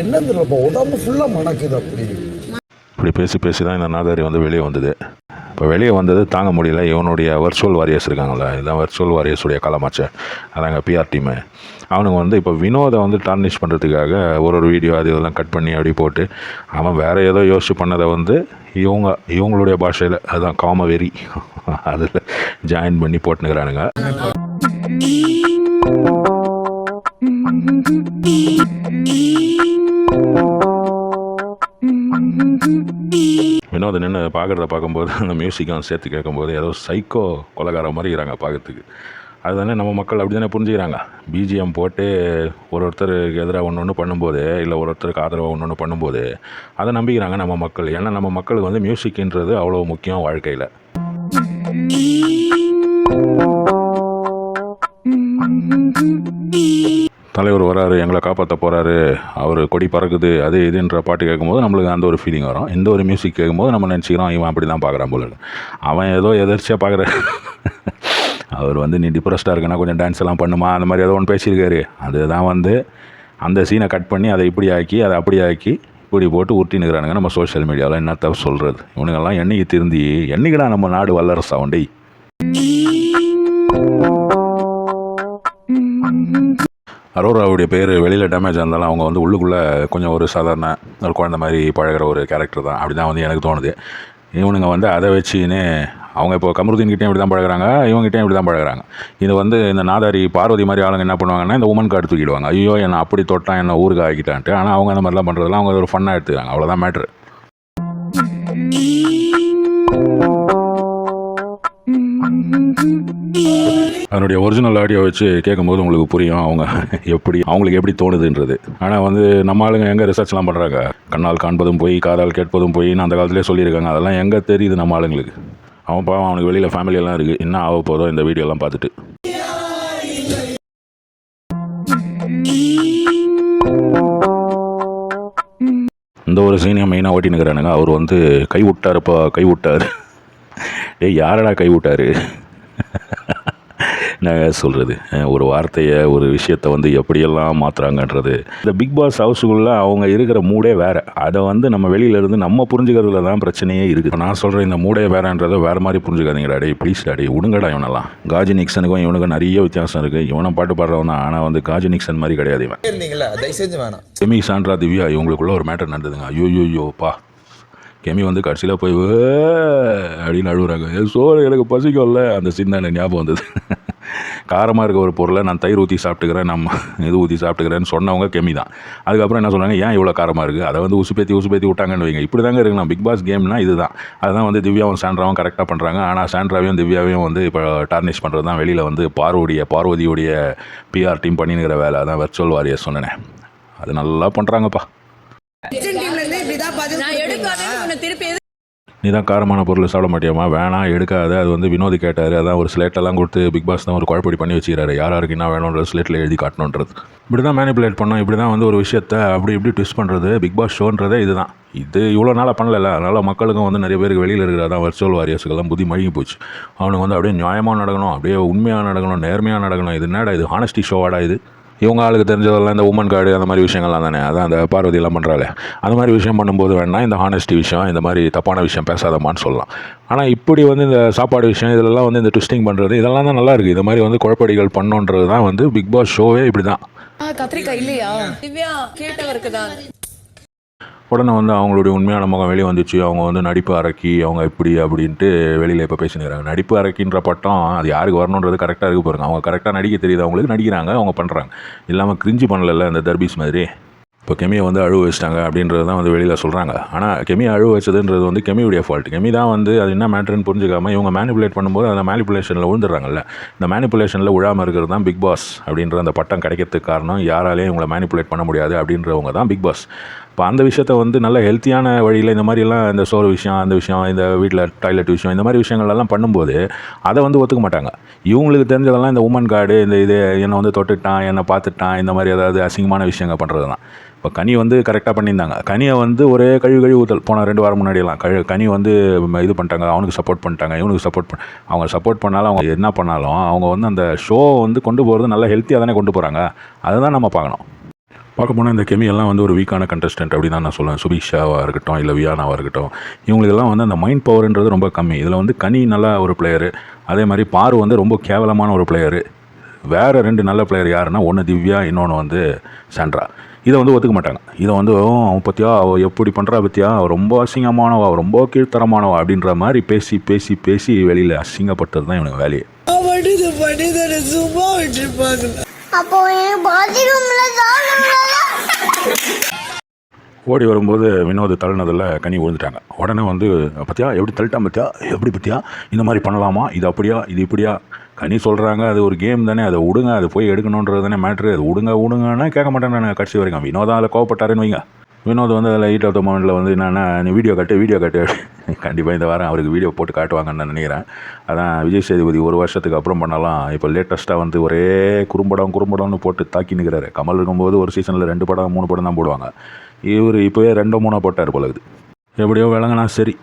என்னன்னு தெரியலப்பா, உடம்பு ஃபுல்லாக மணக்குது அப்படி. இப்படி பேசி தான் இந்த நாதாரி வந்து வெளியே வந்தது. இப்போ வெளியே வந்தது தாங்க முடியல. இவனுடைய வர்ச்சுவல் வாரியர்ஸ் இருக்காங்களே, இதுதான் வர்ச்சுவல் வாரியர்ஸுடைய காலமாச்சு. அதாங்க பிஆர் டீமு. அவனுங்க வந்து இப்போ வினோதை வந்து டார்னிஷ் பண்ணுறதுக்காக ஒரு வீடியோ அது இதெல்லாம் கட் பண்ணி அப்படி போட்டு அவன் வேறு ஏதோ யோசிச்சு பண்ணதை வந்து இவங்களுடைய பாஷையில் அதுதான் காமவெறி அதில் ஜாயின் பண்ணி போட்டுனுக்கிறானுங்க. வினோத் நின்று பார்க்கும்போது அந்த மியூசிக்கும் சேர்த்து கேட்கும்போது ஏதோ சைக்கோ கொலைகார மாதிரி இருக்கிறாங்க பார்க்கறதுக்கு. அதுதானே நம்ம மக்கள் அப்படி தானே புரிஞ்சுக்கிறாங்க. பிஜிஎம் போட்டு ஒருத்தருக்கு எதிராக ஒன்று பண்ணும்போது, இல்லை ஒருத்தருக்கு ஆதரவாக ஒன்று பண்ணும்போது அதை நம்பிக்கிறாங்க நம்ம மக்கள். ஏன்னா நம்ம மக்களுக்கு வந்து மியூசிக்ன்றது அவ்வளோ முக்கியம் வாழ்க்கையில். தலைவர் வராரு, எங்களை காப்பாற்ற போகிறாரு, அவர் கொடி பறக்குது, அது இதுன்ற பாட்டு கேட்கும்போது நம்மளுக்கு அந்த ஒரு ஃபீலிங் வரும். இந்த ஒரு மியூசிக் கேட்கும்போது நம்ம நினச்சிக்கிறோம் இவன் அப்படி தான் பார்க்குறான் போல. அவன் ஏதோ எதிர்ச்சியாக பார்க்குற அவர் வந்து நீ டிப்ரெஸ்டாக இருக்குன்னா கொஞ்சம் டான்ஸ் எல்லாம் பண்ணுமா அந்த மாதிரி ஏதோ ஒன்று பேசியிருக்காரு. அதுதான் வந்து அந்த சீனை கட் பண்ணி அதை இப்படி ஆக்கி அதை அப்படி ஆக்கி இப்படி போட்டு உருட்டினுக்கிறானுங்க நம்ம சோஷியல் மீடியாவில். என்னத்த சொல்கிறது, இவனுங்கெல்லாம் என்னைக்கு திருந்தி என்னைக்குடா நம்ம நாடு வல்லரசு ஆகுண்டே. அரோராவுடைய பேர் வெளியில் டேமேஜ் இருந்தாலும் அவங்க வந்து உள்ளுக்குள்ளே கொஞ்சம் ஒரு சாதாரண ஒரு குழந்தை மாதிரி பழகிற ஒரு கேரக்டர் தான். அப்படி தான் வந்து எனக்கு தோணுது. இவனுங்க வந்து அதை வச்சுன்னு அவங்க இப்போ கமருதீன்கிட்டையும் இப்படி தான் பழகிறாங்க, இவங்ககிட்டையும் இப்படி தான் பழகிறாங்க. இது வந்து இந்த நாதாரி பார்வதி மாதிரி ஆளுங்க என்ன பண்ணுவாங்கன்னா இந்த உமன் கார்டு தூக்கிடுவாங்க. ஐயோ என்னை அப்படி தொட்டான், என்ன ஊருக்கு ஆக்கிட்டான்ட்டு. ஆனால் அவங்க அந்த மாதிரிலாம் பண்ணுறதுலாம் அவங்க ஒரு ஃபன்னாக எடுத்துக்கிறாங்க. அவ்வளோதான் மேட்ரு. அதனுடைய ஒரிஜினல் ஆடியோ வச்சு கேட்கும்போது உங்களுக்கு புரியும் அவங்க அவங்களுக்கு எப்படி தோணுதுன்றது. ஆனால் வந்து நம்ம ஆளுங்க எங்கே ரிசர்ச்லாம் பண்ணுறாங்க. கண்ணால் காண்பதும் போய் காதால் கேட்பதும் போயின்னு அந்த காலத்திலே சொல்லியிருக்காங்க. அதெல்லாம் எங்கே தெரியுது நம்ம ஆளுங்களுக்கு. அவன் பாவம், அவனுக்கு வெளியில் ஃபேமிலியெல்லாம் இருக்குது. என்ன ஆக போதோ இந்த வீடியோலாம் பார்த்துட்டு. இந்த ஒரு சீனியை மெயினாக ஓட்டினுக்கிறானுங்க. அவர் வந்து கை விட்டார். டேய் யாரடா கை விட்டார்? என்ன சொல்கிறது, ஒரு வார்த்தையை ஒரு விஷயத்தை வந்து எப்படியெல்லாம் மாற்றுறாங்கன்றது. இந்த பிக் பாஸ் ஹவுஸுக்குள்ளே அவங்க இருக்கிற மூடே வேறு. அதை வந்து நம்ம வெளியிலேருந்து நம்ம புரிஞ்சுக்கிறதுல தான் பிரச்சனையே இருக்குது. நான் சொல்கிறேன், இந்த மூடே வேறன்றதை வேறு மாதிரி புரிஞ்சுக்காதீங்கடா. டே ப்ளீஸ் டாடி விடுங்கடா. இவனெல்லாம் காஜி நிக்சனுக்கும் இவனுக்கும் நிறைய வித்தியாசம் இருக்குது. இவனை பாட்டு பாடுறவன் தான், ஆனால் வந்து காஜி நிக்சன் மாதிரி கிடையாது இவன். செமி சாண்ட்ரா திவ்யா இவங்களுக்குள்ள ஒரு மேட்டர் நடந்ததுங்க. ஐயோப்பா, கெமி வந்து கடைசியில் போய் அப்படின்னு அழுகுறாங்க. சோறு எனக்கு பசிக்கும்ல, அந்த சீன் தான் எனக்கு ஞாபகம் வந்தது. காரமாக இருக்க ஒரு பொருளை நான் தயிர் ஊற்றி சாப்பிட்டுக்கிறேன், நம்ம இது ஊற்றி சாப்பிட்டுக்கிறேன்னு சொன்னவங்க கெமி தான். அதுக்கப்புறம் என்ன சொன்னாங்க, ஏன் இவ்வளோ காரமாக இருக்குது, அதை வந்து உசுப்பேத்தி விட்டாங்கன்னு வைங்க. இப்படி தாங்க இருக்கலாம் பிக் பாஸ் கேம்னா. இதுதான். அதுதான் வந்து திவ்யாவும் சாண்ட்ராவும் கரெக்டாக பண்ணுறாங்க. ஆனால் சாண்ட்ராவையும் திவ்யாவையும் வந்து இப்போ டார்னிஷ் பண்ணுறது தான் வெளியில் வந்து பார்வதியுடைய பிஆர் டீம் பண்ணினுக்கிற வேலை. அதான் வர்ச்சுவல் வாரியர் சொன்னேன். அது நல்லா பண்ணுறாங்கப்பா. நீ தான் காரமான பொருள் சாப்பிட மாட்டியாமா, வேணாம் எடுக்காது. அது வந்து வினோதி கேட்டார். அதான் ஒரு ஸ்லேட்டெல்லாம் கொடுத்து பிக் பாஸ் தான் ஒரு குழப்படி பண்ணி வச்சுக்கிறாரு. யாருக்கு என்ன வேணுன்றது ஸ்லேட்டில் எழுதி காட்டணுன்றது. இப்படி தான் மேனிப்புலேட் பண்ணோம். இப்படி தான் வந்து ஒரு விஷயத்தை அப்படி இப்படி ட்விஸ்ட் பண்ணுறது பிக் பாஸ் ஷோன்றதே இதுதான். இது இவ்வளோ நாளாக பண்ணல. அதனால் மக்களுக்கும் வந்து நிறைய பேருக்கு வெளியில் இருக்கிறதான் வர்ச்சுவல் வாரியர்ஸுக்கெல்லாம் புத்தி மழுங்கி போச்சு. அவனுக்கு வந்து அப்படியே நியாயமாக நடக்கணும், அப்படியே உண்மையாக நடக்கணும், நேர்மையாக நடக்கணும். இது என்னடா இது ஹானஸ்டி ஷோவாடா இது? இவங்க ஆளுக்கு தெரிஞ்சதெல்லாம் இந்த உமன் கார்டு அந்த மாதிரி விஷயங்கள்லாம் தானே. அதான் அந்த பார்வதியெல்லாம் பண்ணுறாளே, அந்த மாதிரி விஷயம் பண்ணும்போது வேணால் இந்த ஹானஸ்டி விஷயம், இந்த மாதிரி தப்பான விஷயம் பேசாதமான்னு சொல்லலாம். ஆனால் இப்படி வந்து இந்த சாப்பாடு விஷயம் இதெல்லாம் வந்து இந்த ட்விஸ்டிங் பண்ணுறது இதெல்லாம் தான் நல்லா இருக்குது. இந்த மாதிரி வந்து குழப்படிகள் பண்ணோன்றது தான் வந்து பிக் பாஸ் ஷோவே இப்படி தான். கத்திரிக்காய் இல்லையா திவ்யா கேட்டவருக்கு தான். உடனே வந்து அவங்களுடைய உண்மையான முகம் வெளியே வந்துச்சு. அவங்க வந்து நடிப்பு அரக்கி, அவங்க இப்படி அப்படின்ட்டு வெளியில் இப்போ பேசினுக்கிறாங்க. நடிப்பு அரக்கின்ற பட்டம் அது யாருக்கு வரணுன்றது கரெக்டாக இருக்குது பாருங்க. அவங்க கரெக்டாக நடிக்க தெரியுது, அவங்களுக்கு நடிக்கிறாங்க, அவங்க பண்ணுறாங்க. இல்லாமல் கிரிஞ்சு பண்ணல இந்த தர்பீஸ் மாதிரி. இப்போ கெமியை வந்து அழுவ வச்சிட்டாங்க அப்படின்றது தான் வந்து வெளியில் சொல்கிறாங்க. ஆனால் கெமியை அழுவ வச்சதுன்றது வந்து கெமியுடைய ஃபால்ட். கெமி தான் வந்து அது என்ன மேட்டர்னு புரிஞ்சுக்காமல் இவங்க மேனிப்புலேட் பண்ணும்போது அந்த மேனிப்புலேஷனில் விழுந்துடுறாங்கல்ல. இந்த மேனிப்புலேஷனில் விழாமல் இருக்கிறது தான் பிக் பாஸ் அப்படின்ற அந்த பட்டம் கிடைக்கிறதுக்கு காரணம். யாராலையும் இவங்களை மேனிப்புலேட் பண்ண முடியாது அப்படின்றவங்க தான் பிக் பாஸ். இப்போ அந்த விஷயத்தை வந்து நல்ல ஹெல்த்தியான வழியில் இந்த மாதிரிலாம் இந்த சோறு விஷயம், அந்த விஷயம், இந்த வீட்டில் டாய்லெட் விஷயம், இந்த மாதிரி விஷயங்கள்லாம் பண்ணும்போது அதை வந்து ஒத்துக்க மாட்டாங்க. இவங்களுக்கு தெரிஞ்சதெல்லாம் இந்த உமன் கார்டு, இந்த இது என்னை வந்து தொட்டுட்டான், என்னை பார்த்துட்டான், இந்த மாதிரி ஏதாவது அசிங்கமான விஷயங்கள் பண்ணுறது தான். இப்போ கனி வந்து கரெக்டாக பண்ணியிருந்தாங்க. கனியை வந்து ஒரே கழுவி ஊற்றல் போன 2 வாரம் முன்னாடியெல்லாம் கனி வந்து இது பண்ணிட்டாங்க. அவனுக்கு சப்போர்ட் பண்ணிட்டாங்க, இவனுக்கு அவங்க சப்போர்ட் பண்ணாலும் அவங்க என்ன பண்ணாலும் அவங்க வந்து அந்த ஷோ வந்து கொண்டு போகிறது நல்லா ஹெல்த்தியாக தானே கொண்டு போகிறாங்க. அதுதான் நம்ம பார்க்கணும். பார்க்க போனால் இந்த கெமியெல்லாம் வந்து ஒரு வீக்கான கண்டஸ்டன்ட் அப்படி தான் நான் சொல்லுவேன். சுபிக்ஷாவாக இருக்கட்டும், இல்லை வியானாவாக இருக்கட்டும், இவங்களுக்கெல்லாம் வந்து அந்த மைண்ட் பவர்ன்றது ரொம்ப கம்மி. இதில் வந்து கனி நல்ல ஒரு பிளேயரு, அதே மாதிரி பாரு வந்து ரொம்ப கேவலமான ஒரு பிளேயரு. வேறு 2 நல்ல பிளேயர் யாருன்னா, ஒன்று திவ்யா, இன்னொன்று வந்து சாண்ட்ரா. இதை வந்து ஒத்துக்க மாட்டாங்க. இதை வந்து அவன் பற்றியா, அவள் எப்படி பண்ணுறா பற்றியா, அவள் ரொம்ப அசிங்கமானவா, ரொம்ப கீழ்த்தரமானவா அப்படின்ற மாதிரி பேசி பேசி பேசி வெளியில் அசிங்கப்பட்டது தான் இவனுக்கு வேலையே. ஓடி வரும்போது வினோத் தள்ளினதில் கனி விழுந்துட்டாங்க. உடனே வந்து பற்றியா எப்படி தள்ளிட்டான், பற்றியா எப்படி, பற்றியா இந்த மாதிரி பண்ணலாமா, இது அப்படியா இது இப்படியா. கனி சொல்கிறாங்க அது ஒரு கேம் தானே, அதை விடுங்க, அது போய் எடுக்கணுன்றது தானே மேட்ரு, அது விடுங்கன்னா கேட்க மாட்டேன் நான் கடைசி வரைக்கும். வினோதம் அதில் கோவப்பட்டாருன்னு வைங்க. வினோத் வந்து அதில் ஹீட் ஆஃப் த மொமெண்ட்டில் வந்து என்னென்னா, நீ வீடியோ காட்டு கண்டிப்பாக இந்த வாரம் அவருக்கு வீடியோ போட்டு காட்டுவாங்கன்னு நான் நினைக்கிறேன். அதான் விஜய் சேதுபதி 1 வருஷத்துக்கு அப்புறம் பண்ணலாம், இப்போ லேட்டஸ்ட்டாக வந்து ஒரே குறும்படம்னு போட்டு தாக்கி நிற்கிறாரு. கமல் இருக்கும்போது ஒரு சீசனில் 2 படம் 3 படம் தான் போடுவாங்க. இவர் இப்போவே 2 3 போட்டார் போல இருக்குது. எப்படியோ விளங்கினா சரி.